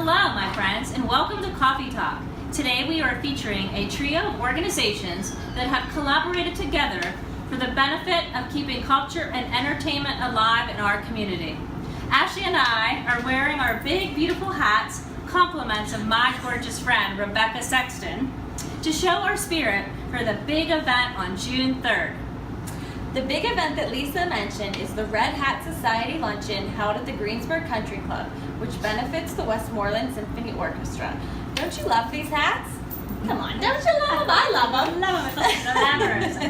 Hello, my friends, and welcome to Coffee Talk. Today we are featuring a trio of organizations that have collaborated together for the benefit of keeping culture and entertainment alive in our community. Ashley and I are wearing our big, beautiful hats, compliments of my gorgeous friend, Rebecca Sexton, to show our spirit for the big event on June 3rd. The big event that Lisa mentioned is the Red Hat Society Luncheon held at the Greensburg Country Club, which benefits the Westmoreland Symphony Orchestra. Don't you love these hats? Come on, don't you love them? I love them.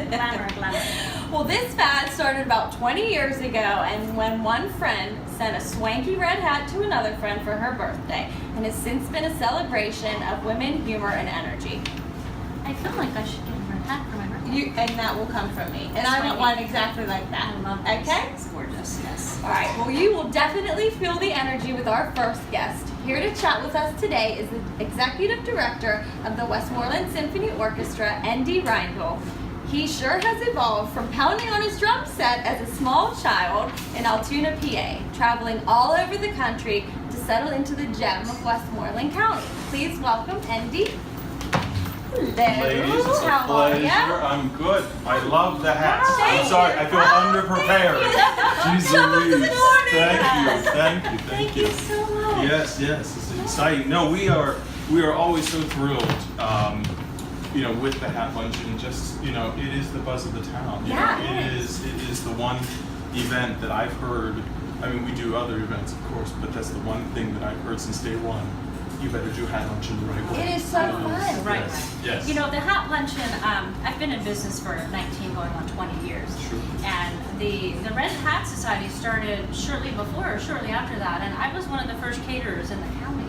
Glamorous. Well, this fad started about 20 years ago, and when one friend sent a swanky red hat to another friend for her birthday, and has since been a celebration of women, humor, and energy. I feel like I should get a red hat for my birthday. And that will come from me. And I want one exactly like that. I love this. Okay? It's gorgeous, yes. All right, well, you will definitely feel the energy with our first guest. Here to chat with us today is the Executive Director of the Westmoreland Symphony Orchestra, Andy Reindl. He sure has evolved from pounding on his drum set as a small child in Altoona, PA, traveling all over the country to settle into the gem of Westmoreland County. Please welcome Andy. Hello. Ladies, it's a How are pleasure. ya? I'm good. I love the hats. Thank I'm sorry, you. I feel underprepared. Jeez Some of Louise. us morning. Thank you. so much. Yes, it's exciting. No, we are always so thrilled, with the hat luncheon. Just, it is the buzz of the town. It is the one event that I've heard. I mean, we do other events, of course, but that's the one thing that I've heard since day one. You better do hat luncheon the right way. It is so fun. Right. Yes. You know, the hat luncheon, I've been in business for 19 going on 20 years. True. And the Red Hat Society started shortly before or shortly after that. And I was one of the first caterers in the county.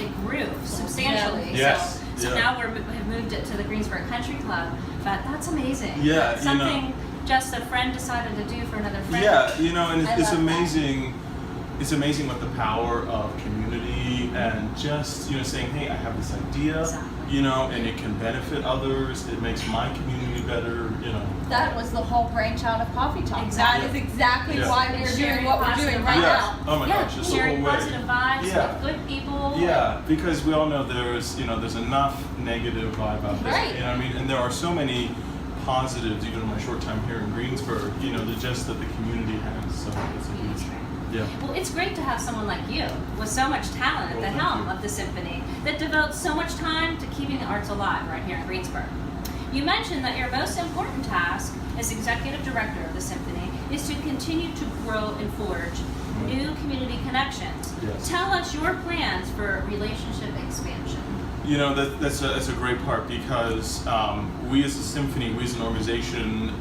It grew substantially. Yes. So now we've moved it to the Greensburg Country Club. But that's amazing. Yeah, Something just a friend decided to do for another friend. Yeah, and I it's love amazing. It's amazing what the power of community and just saying, hey, I have this idea, Exactly. And it can benefit others. It makes my community better, That was the whole brainchild of Coffee Talk. Exactly. That is exactly Yeah. why we're doing what we're doing right Yeah. now. Oh my Yeah, gosh, it's the sharing whole way. positive vibes Yeah. with good people. Yeah, because we all know there's enough negative vibe out there. Right. You know what I mean? And there are so many positives, even in my short time here in Greensburg, that the community has. So it's a huge. Yeah. Well, it's great to have someone like you with so much talent at the Well, thank helm you. of the symphony that devotes so much time to keeping the arts alive right here in Greensburg. You mentioned that your most important task as executive director of the symphony is to continue to grow and forge new community connections. Yes. Tell us your plans for relationship expansion. That's a great part because we as a symphony, we as an organization,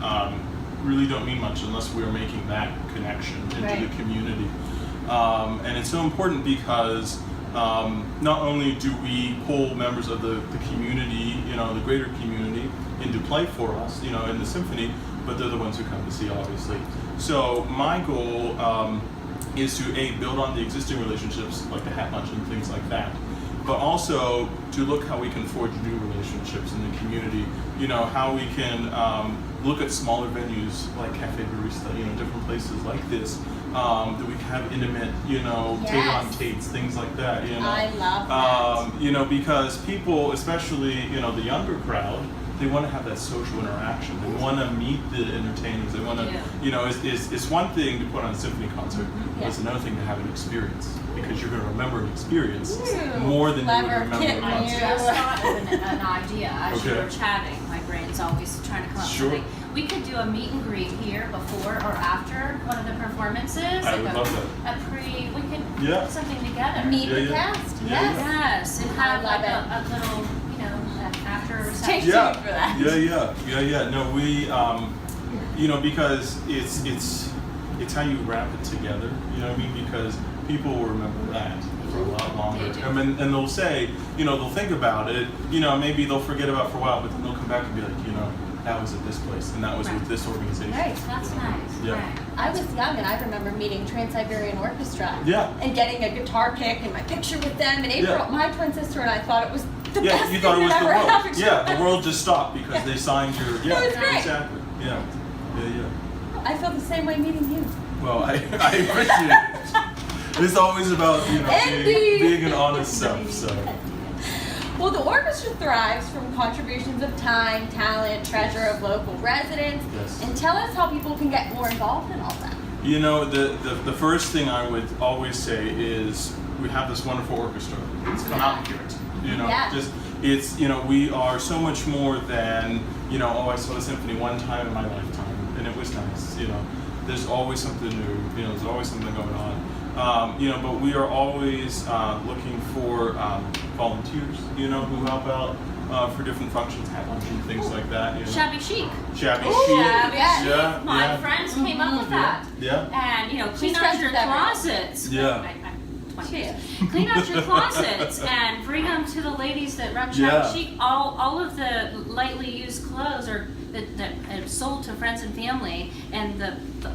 really don't mean much unless we are making that connection into Right. the community. And it's so important because not only do we pull members of the community, the greater community, into play for us, in the symphony, but they're the ones who come to see, obviously. So my goal is to build on the existing relationships, like the hat lunch and things like that, but also to look how we can forge new relationships in the community. How we can look at smaller venues like Caffe Barista, different places like this, that we can have intimate, table-on-tates, things like that. I love that. Because people, especially the younger crowd, they want to have that social interaction. They want to meet the entertainers. They want to, it's one thing to put on a symphony concert, but it's another thing to have an experience, because you're going to remember an experience more than you would Clever remember kitten, a I concert. just thought of an idea as you Okay. were chatting. My brain's always trying to come up with Sure. something. We could do a meet and greet here before or after one of the performances. I would love that. We could Yeah. put something together. Meet Yeah, the yeah. cast. Yeah, Yes. Yes, and I have love like it. a little, after Stay reception. tuned for that. Yeah. No, we, because it's how you wrap it together. You know what I mean? Because people will remember that for a lot longer. They do. And they'll say, they'll think about it. Maybe they'll forget about it for a while, but then they'll come back and be like, that was at this place, and that was with this organization. Right. That's nice. Yeah. Right. I was young and I remember meeting Trans-Siberian Orchestra Yeah. and getting a guitar pick and my picture with them. And April, Yeah. my twin sister, and I thought it was the Yeah, best you thought it thing was that the ever world. happened. Yeah, the world just stopped because they signed your. Yeah, It was great. exactly. Yeah. I feel the same way meeting you. Well, I appreciate it. It's always about being an honest self. So. Well, the orchestra thrives from contributions of time, talent, treasure of local residents. Yes. And tell us how people can get more involved in all that. You know, the first thing I would always say is we have this wonderful orchestra. Let's come out and hear it. You know, it's we are so much more than I saw the symphony one time in my lifetime and it was nice. There's always something new. There's always something going on. But we are always looking for volunteers, who help out for different functions, hat lunch and things like that. Shabby chic. Shabby Ooh, chic. yes. Yeah. My friends came up with that. Yeah. And clean She's out friends your with everyone. closets. Yeah. Clean out your closets and bring them to the ladies that run Shabby Chic. All of the lightly used clothes are that are sold to friends and family, and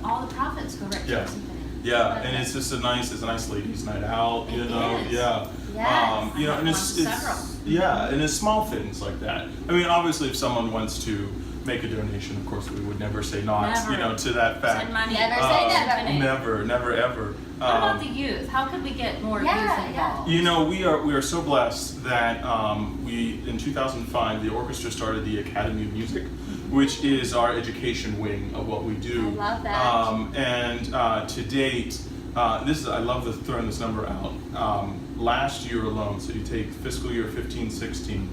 all the profits go right to the symphony. Yeah, and it's just a nice ladies' night out. It is. Yeah. Yes. And it's small things like that. I mean, obviously, if someone wants to make a donation, of course, we would never say not. Never. To that fact. Send money. Never say never. Never, ever. What about the youth? How could we get more youth involved? We are so blessed that in 2005 the orchestra started the Academy of Music, which is our education wing of what we do. I love that. And to date, I love throwing this number out. Last year alone, so you take fiscal year 15-16,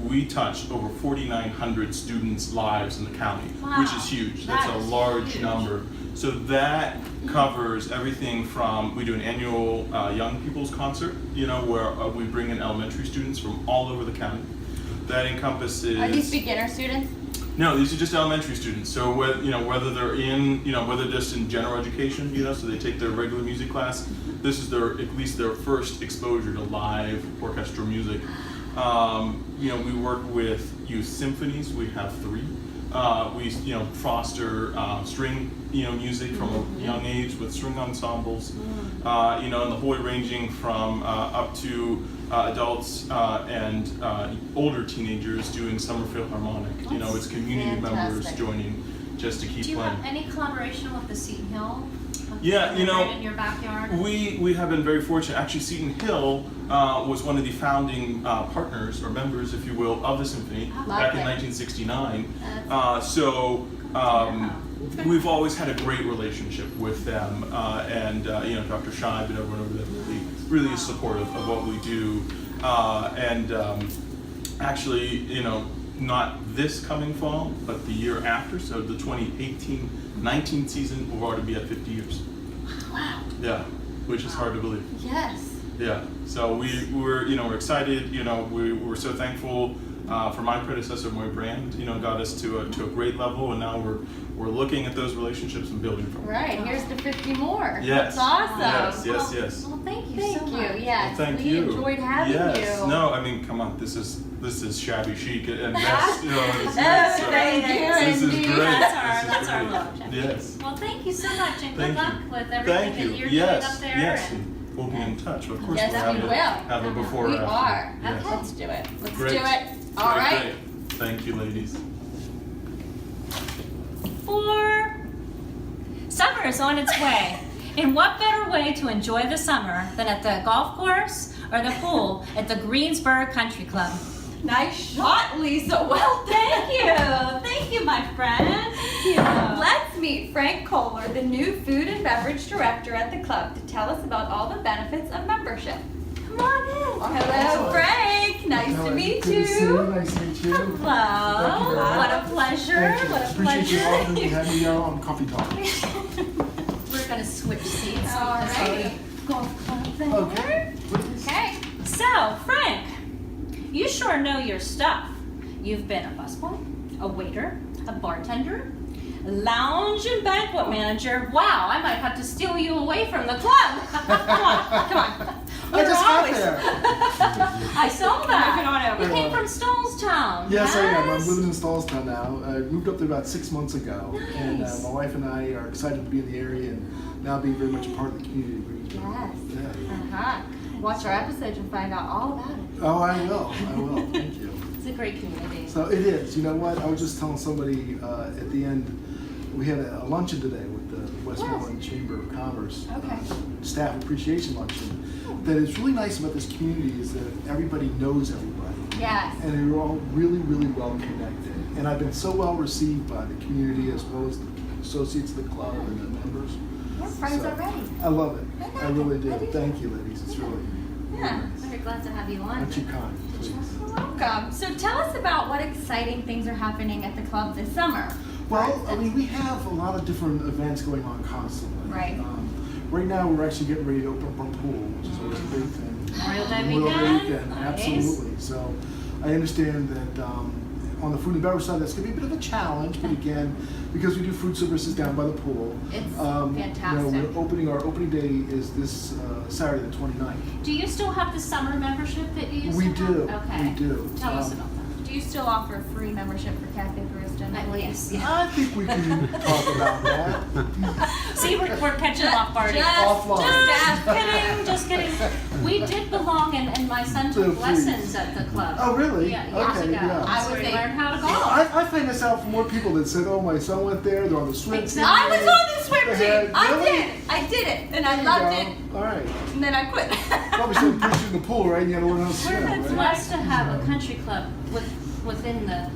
we touched over 4,900 students' lives in the county, which is huge. That's a large number. So that covers everything from, we do an annual young people's concert, where we bring in elementary students from all over the county. That encompasses... Are these beginner students? No, these are just elementary students. So whether they're in, whether just in general education, so they take their regular music class, this is at least their first exposure to live orchestral music. We work with youth symphonies. We have 3. We foster string music from a young age with string ensembles. And the whole way ranging from up to adults and older teenagers doing summer philharmonic. It's community members joining just to keep playing. Do you have any collaboration with the Seton Hill? Yeah, right in your backyard. We have been very fortunate. Actually, Seton Hill was one of the founding partners or members, if you will, of the symphony back in 1969. We've always had a great relationship with them, and Dr. Scheib and everyone over there really is supportive of what we do. Actually, not this coming fall, but the year after, so the 2018-19 season will already be at 50 years. Wow. Yeah, which is hard to believe. Yes. Yeah, so we're excited. We're so thankful for my predecessor, Moy Brand. Got us to a great level, and now we're looking at those relationships and building from them. Right. Here's to 50 more. Yes. That's awesome. Yes. Well, thank you Thank so you. much. Yes. Well, thank we you. enjoyed having you. No, I mean, come on. This is shabby chic and best. Thank you, This is Andy. great. That's our love. Yes. Well, thank you so much, and Thank good luck you. with everything that you're doing up there. Yes. And We'll be in touch. Of course, Yes, we'll we will. have a before We or after. are. Yes. Let's do it. Let's Great. do it. All right. Great. Thank you, ladies. Summer is on its way. And what better way to enjoy the summer than at the golf course or the pool at the Greensburg Country Club? Nice shot, Lisa. Well done. Thank you, my friend. Let's meet Frank Kohler, the new food and beverage director at the club, to tell us about all the benefits of membership. Come on in. Hello, Frank. Nice to meet you. Nice to meet you. Hello. What a pleasure. Thank you. What a Appreciate you all pleasure. having me on Coffee Talk. We're going to switch seats. All right. Golf club there. Okay. Okay. So, Frank, you sure know your stuff. You've been a busboy, a waiter, a bartender, a lounge and banquet manager. Wow, I might have to steal you away from the club. Come on. I just got there. I saw that. Moving on over. You came from Stonestown. Yes, I am. I'm living in Stallstown now. I moved up there about 6 months ago. And Nice. my wife and I are excited to be in the area and now being very much a part of the community of Greensburg. Yes. Yeah. Watch our episodes and find out all about it. Oh, I will. Thank you. It's a great community. So it is. You know what? I was just telling somebody at the end, we had a luncheon today with the Westmoreland Chamber of Commerce Okay. Staff Appreciation Luncheon. That is really nice about this community is that everybody knows everybody. Yes. And you're all really, really well connected. And I've been so well received by the community as well as the associates of the club and the members. We're friends So, already. I love it. I I love really it. do. I do Thank too. you, ladies. It's really Yeah. nice. We're glad to have you on. Aren't you kind, please? You're welcome. So tell us about what exciting things are happening at the club this summer. Well, I mean, we have a lot of different events going on constantly. Right. Right now, we're actually getting ready to open up our pool, which is always a big thing. Memorial Day Memorial Day weekend. Nice. absolutely. So I understand that on the food and beverage side, that's going to be a bit of a challenge. But again, because we do food services down by the pool, It's fantastic. fantastic. Our opening day is this Saturday, the 29th. Do you still have the summer membership that you used We to do. have? Okay. We do. Tell us about that. Do you still offer free membership for Caffe Barista? Yes. I think we can talk about that. See, we're catching off already. Offline. Just kidding. We did belong, and my son So took please. lessons at the club. Oh, really? Yeah, years Okay, ago. yeah. That's I where would he learned how to Well, golf. I find this out from more people that said, "Oh, my son went there. They're on the swim team." Exactly. I was on the swim They had- team. I really? did. I did it, and I loved it. All right. And then I quit. Probably some pushing the pool, right? You got to learn how to We're swim, right? blessed to have a country club within the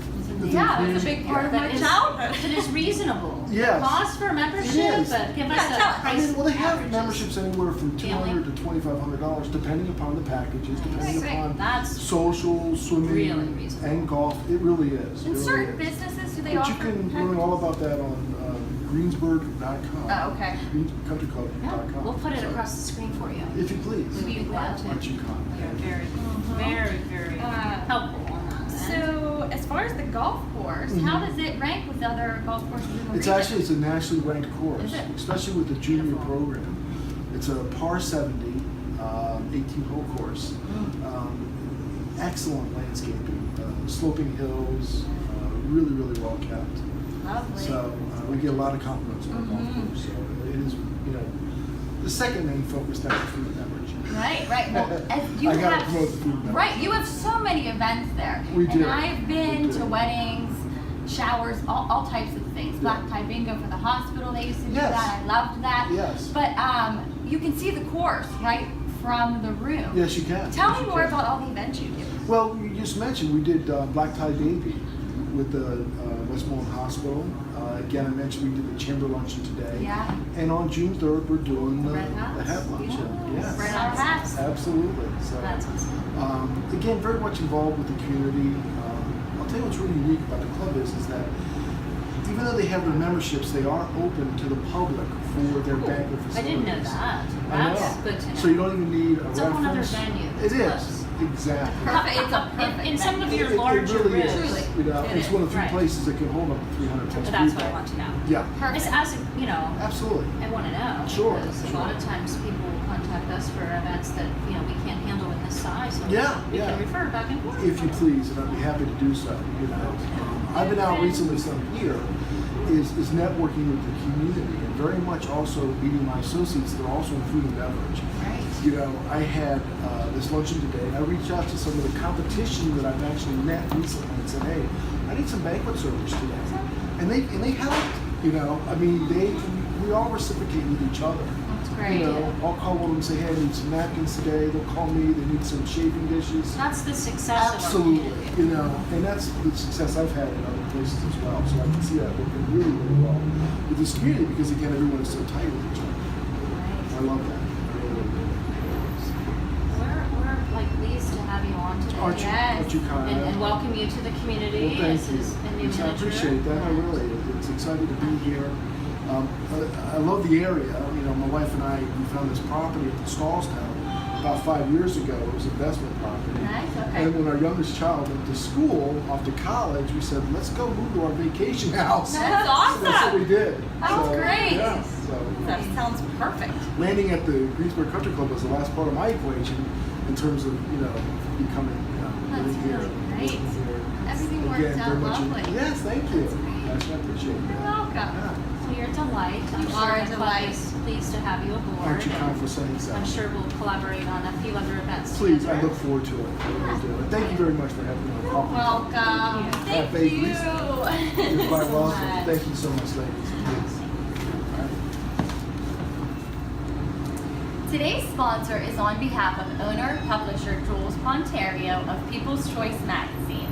Yeah, it's a big part of my that is- childhood. that is reasonable. Yes. Cost for membership, It is. but give us Yeah, a tell us. price. I mean, well, they have averages. memberships anywhere from Family? $200 to $2,500, depending upon the packages, depending Right, right. upon That's social, swimming, really reasonable. and golf. It really is. It In really certain is. businesses, do they But offer? you can learn all about that on greensburg.com. Oh, okay. Countryclub.com. Yeah, we'll put it So, across the screen for you. If you please. We'd be glad to. Aren't you We are kind? very helpful on that. So, as far as the golf course, Mhm. how does it rank with other golf courses in the It's region? actually a nationally ranked course, Is it? especially with the junior Beautiful. program. It's a par 70, 18-hole course. Excellent landscaping, sloping hills, really, really well kept. Lovely. So we get a lot of compliments on our golf Mhm. course. So it is, the second main focus now is food and beverage. Right. Well, as you I gotta have, promote the food and beverage. right, you have so many events there. We and do. I've We been do. to weddings, showers, all types of things. Black tie bingo for the hospital, they used to do Yes. that. I loved that. Yes. But you can see the course right from the room. Yes, you can. Tell Yes, me you more can. about all the events you do. Well, you just mentioned we did Black Tie Baby with the Westmoreland Hospital. Again, I mentioned we did the chamber luncheon today. Yeah. And on June 3rd, we're doing the Red Hats. hat luncheon. Yeah. Yes. Red Hats. Absolutely. So, That's awesome. again, very much involved with the community. I'll tell you what's really unique about the club is that even though they have their memberships, they are open to the public for their banquet I facilities. didn't know that. I know. That's good to know. So you don't even need a It's a whole nother reference. venue. It is. Close. Exactly. Perfect. It's a perfect In some of venue. your larger really rooms. is. Truly. It's It one of the few Right. places that can hold up to 300 plus That's people. what I want to know. Yeah, Perfect. It's as a, absolutely. I want to know. Sure, Because a sure. lot of times people will contact us for events that, we can't handle in this size. So Yeah, we yeah. can refer back and forth. If you please, and I'd be happy to do so. I've been out recently, so I'm here, is networking with the community and very much also meeting my associates that are also in food and beverage. Right. I had this luncheon today, and I reached out to some of the competition that I've actually met recently and said, hey, I need some banquet servers today. And they helped, we all reciprocate with each other. That's great. I'll call one and say, hey, I need some napkins today. They'll call me, they need some shaving dishes. That's the success Absolutely, of our community. and that's the success I've had in other places as well. So I can see that working really, really well with this community because again, everyone is so tight with each other. I love that. I really, really do. We're pleased to have you on today. Aren't you, Yes. aren't you kind? And welcome you to the community. Well, thank This you. is a new Yes, I manager. appreciate that. I really, it's exciting to be here. I love the area. My wife and I, we found this property in Stallstown about 5 years ago. It was investment property. Nice, okay. And when our youngest child went to school, off to college, we said, let's go move to our vacation house. That's So awesome. that's what we did. That's great. Yeah, That sounds perfect. landing at the Greensburg Country Club was the last part of my equation in terms of, becoming, That's living here. really great. living here. Everything worked Again, out very much lovely. yes, thank you. Yes, I appreciate You're that. welcome. Yeah. So you're a delight. I'm You sure are a the club delight. is pleased to have you aboard. Aren't you kind and for saying so? I'm sure we'll collaborate on a few other events Please, together. I look forward to it. I really do. And thank you very much for having me on You're Coffee. welcome. Thank Caffe you. Barista. You're quite so welcome. much. Thank you so much, ladies. Please. All right. Today's sponsor is on behalf of owner-publisher Jules Pontario of People's Choice Magazine.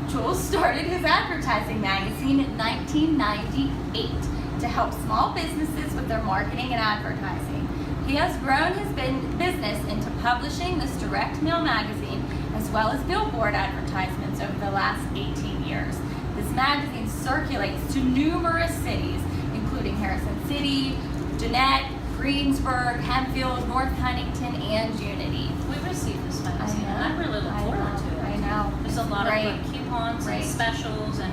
Jules started his advertising magazine in 1998 to help small businesses with their marketing and advertising. He has grown his business into publishing this direct mail magazine as well as billboard advertisements over the last 18 years. This magazine circulates to numerous cities, including Harrison City, Jeanette, Greensburg, Hempfield, North Huntington, and Unity. We received this magazine, and I really look forward to it. I know. There's a lot Right. of coupons Right. and specials, and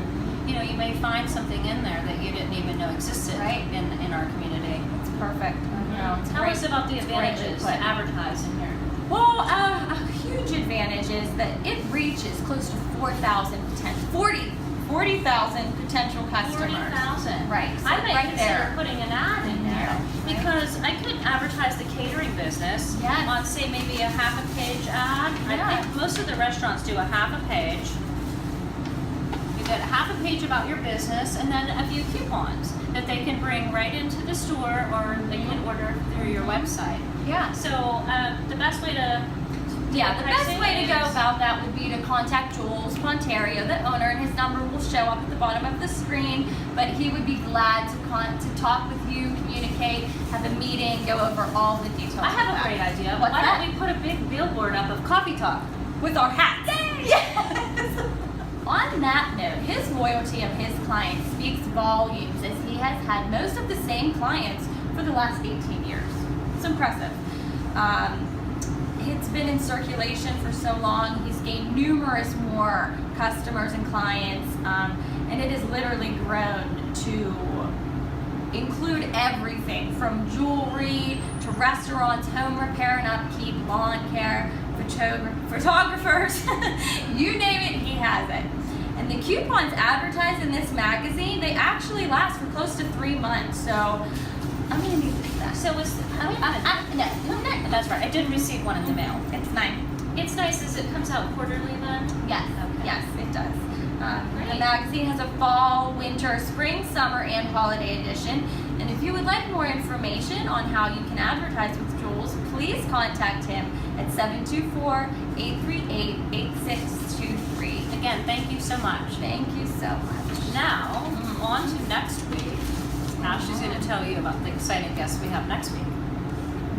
you may find something in there that you didn't even know existed Right. in our community. It's perfect. I know. It's Tell great. us about the It's great advantages input. to advertise in here. Well, a huge advantage is that it reaches close to 40,000 potential customers. 40,000. Right. So I may right consider there. putting an ad in Yeah, there right. because I could advertise the catering business Yes. on, say, maybe a half a page ad. Yeah. I think most of the restaurants do a half a page. You get a half a page about your business and then a few coupons that they can bring right into the store or they can order through your website. Yeah. So the best way to Yeah, the best pricing way to go is- about that would be to contact Jules Pontario, the owner, and his number will show up at the bottom of the screen. But he would be glad to talk with you, communicate, have a meeting, go over all the details. I have of a that. great idea. What's Why that? don't we put a big billboard up of Coffee Talk? With our hats. Yes. On that note, his loyalty of his clients speaks volumes as he has had most of the same clients for the last 18 years. It's impressive. It's been in circulation for so long. He's gained numerous more customers and clients, and it has literally grown to include everything from jewelry to restaurants, home repair and upkeep, lawn care, photographers, you name it, he has it. And the coupons advertised in this magazine, they actually last for close to 3 months. So I'm gonna need that. So was No, that's right. I did receive one in the mail. it's 9. It's nice as it comes out quarterly then. Yes, Okay. yes, it does. The Great. magazine has a fall, winter, spring, summer, and holiday edition. And if you would like more information on how you can advertise with Jules, please contact him at 724-838-8623. Again, thank you so much. Thank you so much. Now, on to next week. Ashley's going to tell you about the exciting guests we have next week.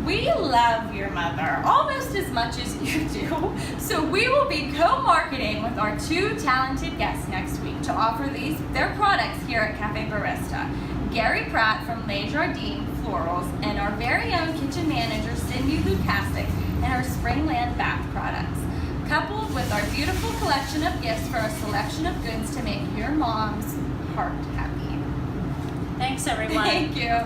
We love your mother almost as much as you do, so we will be co-marketing with our 2 talented guests next week to offer their products here at Caffe Barista. Gary Pratt from Les Jardins Florals and our very own kitchen manager Cindy Lukasic and our Springland bath products, coupled with our beautiful collection of gifts for a selection of goods to make your mom's heart happy. Thank everyone. Thank you.